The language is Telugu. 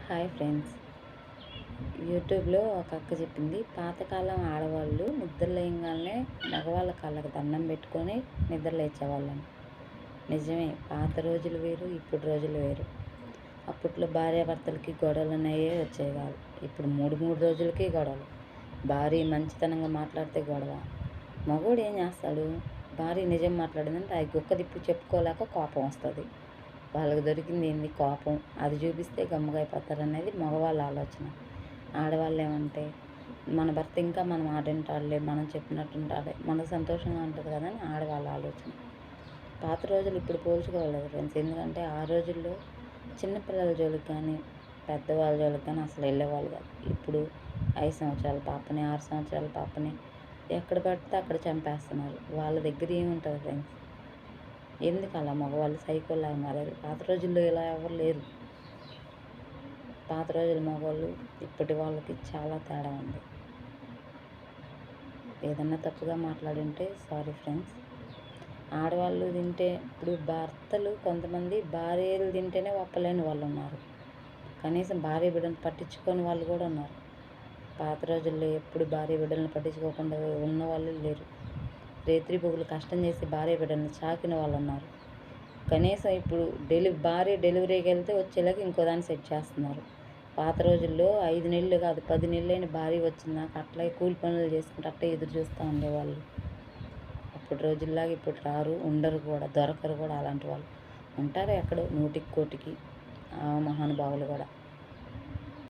Hi friends. యూట్యూబ్లో ఒక అక్క చెప్పింది, పాతకాలం ఆడవాళ్ళు నిద్రలేయంగానే మగవాళ్ళ కాళ్ళకి దండం పెట్టుకొని నిద్రలేచేవాళ్ళని. నిజమే, పాత రోజులు వేరు, ఇప్పుడు రోజులు వేరు. అప్పట్లో భార్యాభర్తలకి గొడవలు అనేవి వచ్చేవి కాదు. ఇప్పుడు మూడు మూడు రోజులకి గొడవలు. భార్య మంచితనంగా మాట్లాడితే గొడవ. మగోడు ఏం చేస్తాడు? భార్య నిజం మాట్లాడిందంటే అది గుక్క తిప్పి చెప్పుకోలేక కోపం వస్తుంది. వాళ్ళకి దొరికింది ఏంది? కోపం. అది చూపిస్తే గమ్ముగా అయిపోతారు అనేది మగవాళ్ళ ఆలోచన. ఆడవాళ్ళు ఏమంటే, మన భర్త ఇంకా మన మాట వింటాడులే, మనం చెప్పినట్టు ఉంటాడే, మనకు సంతోషంగా ఉంటుంది కదా అని ఆడవాళ్ళ ఆలోచన. పాత రోజులు ఇప్పుడు పోల్చుకోలేదు ఫ్రెండ్స్. ఎందుకంటే ఆ రోజుల్లో చిన్నపిల్లల జోలికి కానీ పెద్దవాళ్ళ జోలికి కానీ అసలు వెళ్ళేవాళ్ళు కాదు. ఇప్పుడు 5 సంవత్సరాల పాపని, 6 సంవత్సరాల పాపని ఎక్కడ పడితే అక్కడ చంపేస్తున్నారు. వాళ్ళ దగ్గర ఏముంటుంది ఫ్రెండ్స్? ఎందుకు అలా మగవాళ్ళు సైకోలాగా మారారు? పాత రోజుల్లో ఇలా ఎవరు లేరు. పాత రోజుల మగవాళ్ళు ఇప్పటి వాళ్ళకి చాలా తేడా ఉంది. ఏదన్నా తప్పుగా మాట్లాడుంటే సారీ ఫ్రెండ్స్. ఆడవాళ్ళు తింటే, ఇప్పుడు భర్తలు కొంతమంది భార్యలు తింటేనే ఒప్పలేని వాళ్ళు ఉన్నారు. కనీసం భార్య బిడ్డను పట్టించుకొని వాళ్ళు కూడా ఉన్నారు. పాత రోజుల్లో ఎప్పుడు భార్య బిడ్డలను పట్టించుకోకుండా ఉన్న వాళ్ళు లేరు. రేత్రి పొగులు కష్టం చేసి భార్య బిడ్డలను చాకిన వాళ్ళు ఉన్నారు. కనీసం ఇప్పుడు భార్య డెలివరీకి వెళ్తే వచ్చేలాగా ఇంకో దాన్ని సెట్ చేస్తున్నారు. పాత రోజుల్లో 5 నెలలు కాదు 10 నెలలైన భార్య వచ్చిందాక అట్లా కూలి పనులు చేసుకుంటూ అట్లా ఎదురు చూస్తూ ఉండేవాళ్ళు. అప్పుడు రోజుల్లాగా ఇప్పుడు రారు, ఉండరు కూడా, దొరకరు కూడా. అలాంటి వాళ్ళు ఉంటారు ఎక్కడో 100కి 1 మహానుభావులు కూడా.